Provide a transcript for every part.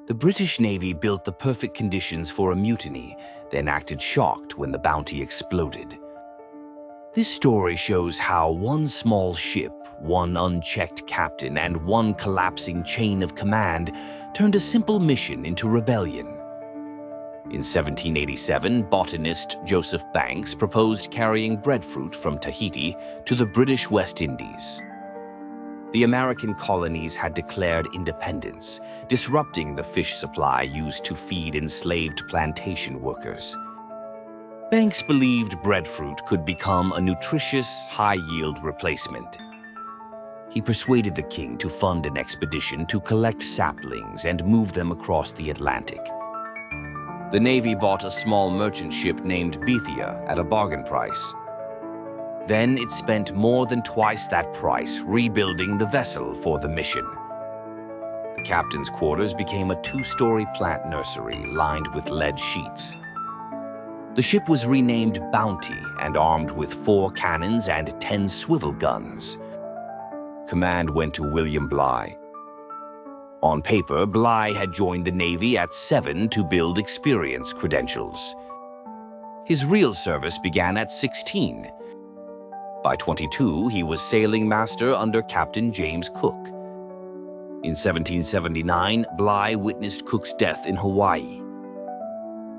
The British Navy built the perfect conditions for a mutiny, then acted shocked when the Bounty exploded. This story shows how one small ship, one unchecked captain, and one collapsing chain of command turned a simple mission into rebellion. In 1787, botanist Joseph Banks proposed carrying breadfruit from Tahiti to the British West Indies. The American colonies had declared independence, disrupting the fish supply used to feed enslaved plantation workers. Banks believed breadfruit could become a nutritious, high-yield replacement. He persuaded the king to fund an expedition to collect saplings and move them across the Atlantic. The Navy bought a small merchant ship named Bethia at a bargain price. Then it spent more than twice that price rebuilding the vessel for the mission. The captain's quarters became a 2-story plant nursery lined with lead sheets. The ship was renamed Bounty and armed with 4 cannons and 10 swivel guns. Command went to William Bligh. On paper, Bligh had joined the Navy at 7 to build experience credentials. His real service began at 16. By 22, he was sailing master under Captain James Cook. In 1779, Bligh witnessed Cook's death in Hawaii.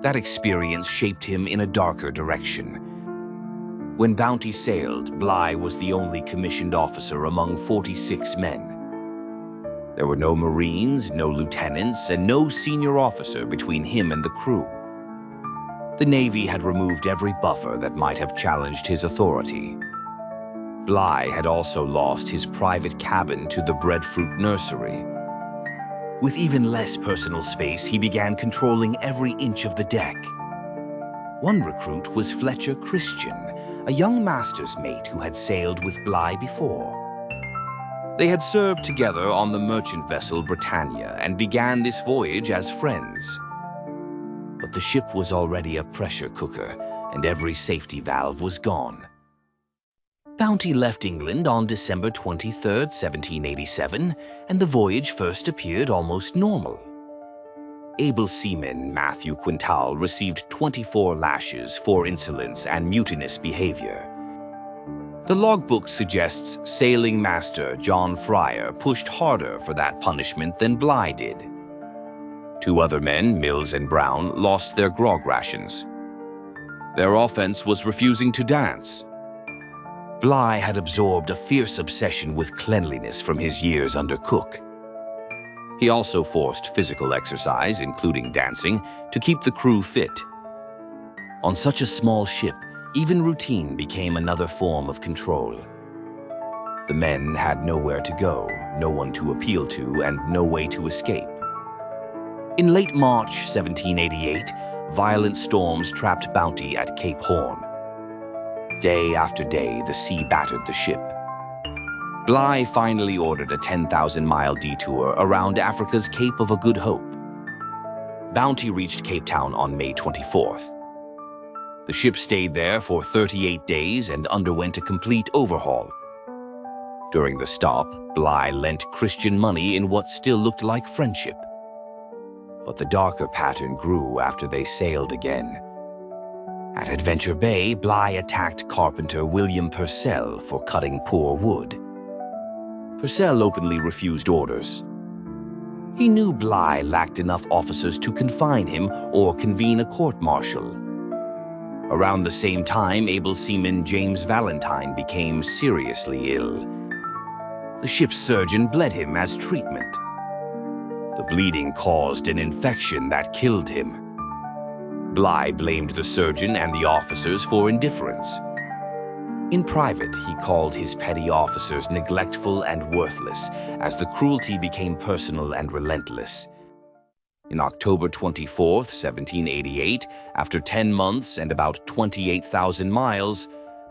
That experience shaped him in a darker direction. When Bounty sailed, Bligh was the only commissioned officer among 46 men. There were no Marines, no lieutenants, and no senior officer between him and the crew. The Navy had removed every buffer that might have challenged his authority. Bligh had also lost his private cabin to the Breadfruit nursery. With even less personal space, he began controlling every inch of the deck. One recruit was Fletcher Christian, a young master's mate who had sailed with Bligh before. They had served together on the merchant vessel Britannia and began this voyage as friends. But the ship was already a pressure cooker, and every safety valve was gone. Bounty left England on December 23, 1787, and the voyage first appeared almost normal. Able seaman Matthew Quintal received 24 lashes for insolence and mutinous behavior. The logbook suggests sailing master John Fryer pushed harder for that punishment than Bligh did. 2 other men, Mills and Brown, lost their grog rations. Their offense was refusing to dance. Bligh had absorbed a fierce obsession with cleanliness from his years under Cook. He also forced physical exercise, including dancing, to keep the crew fit. On such a small ship, even routine became another form of control. The men had nowhere to go, no one to appeal to, and no way to escape. In late March 1788, violent storms trapped Bounty at Cape Horn. Day after day, the sea battered the ship. Bligh finally ordered a 10,000-mile detour around Africa's Cape of Good Hope. Bounty reached Cape Town on May 24th. The ship stayed there for 38 days and underwent a complete overhaul. During the stop, Bligh lent Christian money in what still looked like friendship. But the darker pattern grew after they sailed again. At Adventure Bay, Bligh attacked carpenter William Purcell for cutting poor wood. Purcell openly refused orders. He knew Bligh lacked enough officers to confine him or convene a court-martial. Around the same time, able seaman James Valentine became seriously ill. The ship's surgeon bled him as treatment. The bleeding caused an infection that killed him. Bligh blamed the surgeon and the officers for indifference. In private, he called his petty officers neglectful and worthless, as the cruelty became personal and relentless. In October 24, 1788, after 10 months and about 28,000 miles,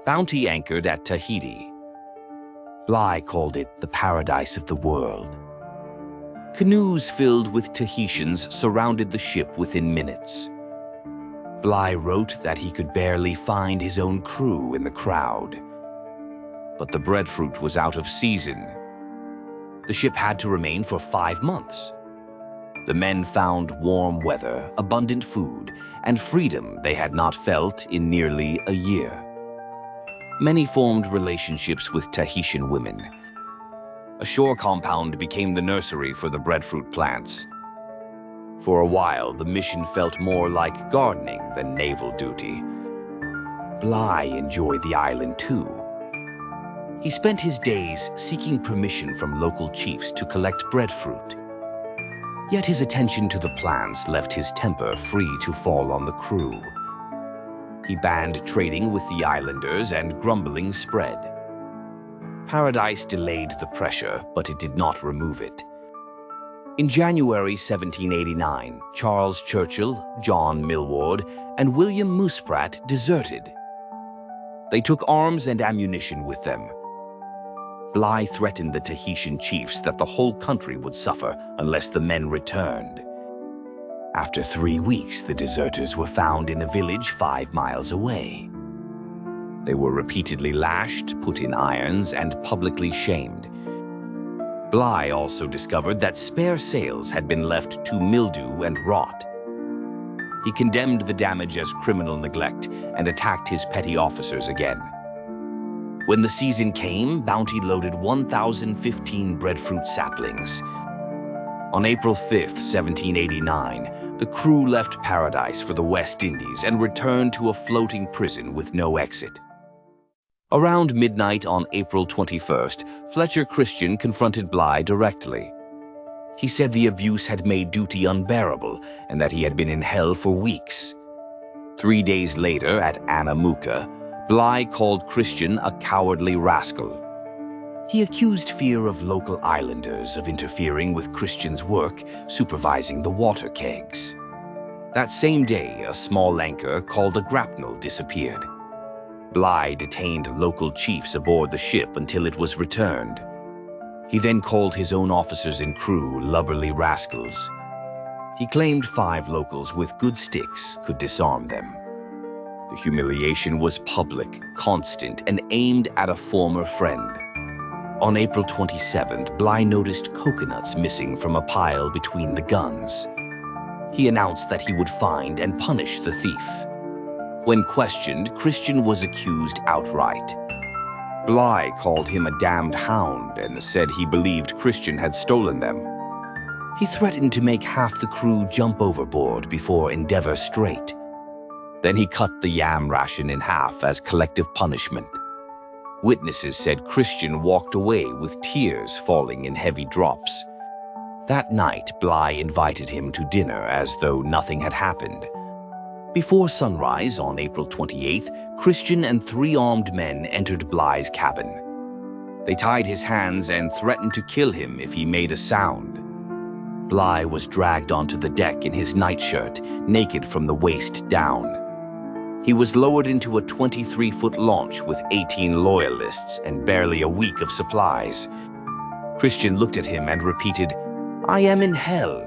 Bounty anchored at Tahiti. Bligh called it the paradise of the world. Canoes filled with Tahitians surrounded the ship within minutes. Bligh wrote that he could barely find his own crew in the crowd. But the breadfruit was out of season. The ship had to remain for 5 months. The men found warm weather, abundant food, and freedom they had not felt in nearly a year. Many formed relationships with Tahitian women. A shore compound became the nursery for the breadfruit plants. For a while, the mission felt more like gardening than naval duty. Bligh enjoyed the island too. He spent his days seeking permission from local chiefs to collect breadfruit. Yet his attention to the plants left his temper free to fall on the crew. He banned trading with the islanders, and grumbling spread. Paradise delayed the pressure, but it did not remove it. In January 1789, Charles Churchill, John Millward, and William Mouseprat deserted. They took arms and ammunition with them. Bligh threatened the Tahitian chiefs that the whole country would suffer unless the men returned. After 3 weeks, the deserters were found in a village 5 miles away. They were repeatedly lashed, put in irons, and publicly shamed. Bligh also discovered that spare sails had been left to mildew and rot. He condemned the damage as criminal neglect and attacked his petty officers again. When the season came, Bounty loaded 1,015 breadfruit saplings. On April 5th, 1789, the crew left Paradise for the West Indies and returned to a floating prison with no exit. Around midnight on April 21st, Fletcher Christian confronted Bligh directly. He said the abuse had made duty unbearable and that he had been in hell for weeks. 3 days later, at Anamuka, Bligh called Christian a cowardly rascal. He accused fear of local islanders of interfering with Christian's work, supervising the water kegs. That same day, a small anchor called a grapnel disappeared. Bligh detained local chiefs aboard the ship until it was returned. He then called his own officers and crew lubberly rascals. He claimed 5 locals with good sticks could disarm them. The humiliation was public, constant, and aimed at a former friend. On April 27th, Bligh noticed coconuts missing from a pile between the guns. He announced that he would find and punish the thief. When questioned, Christian was accused outright. Bligh called him a damned hound and said he believed Christian had stolen them. He threatened to make half the crew jump overboard before Endeavour Strait. Then he cut the yam ration in half as collective punishment. Witnesses said Christian walked away with tears falling in heavy drops. That night, Bligh invited him to dinner as though nothing had happened. Before sunrise on April 28th, Christian and 3 armed men entered Bligh's cabin. They tied his hands and threatened to kill him if he made a sound. Bligh was dragged onto the deck in his nightshirt, naked from the waist down. He was lowered into a 23-foot launch with 18 loyalists and barely a week of supplies. Christian looked at him and repeated, "I am in hell."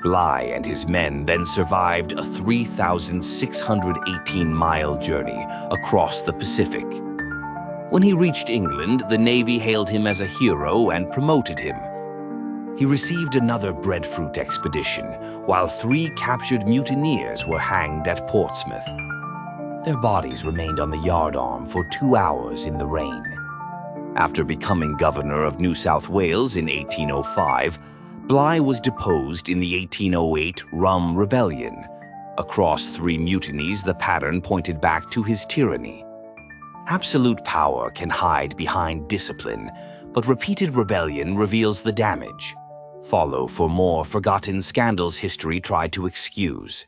Bligh and his men then survived a 3,618-mile journey across the Pacific. When he reached England, the Navy hailed him as a hero and promoted him. He received another breadfruit expedition, while 3 captured mutineers were hanged at Portsmouth. Their bodies remained on the yardarm for 2 hours in the rain. After becoming governor of New South Wales in 1805, Bligh was deposed in the 1808 Rum Rebellion. Across 3 mutinies, the pattern pointed back to his tyranny. Absolute power can hide behind discipline, but repeated rebellion reveals the damage. Follow for more forgotten scandals history tried to excuse.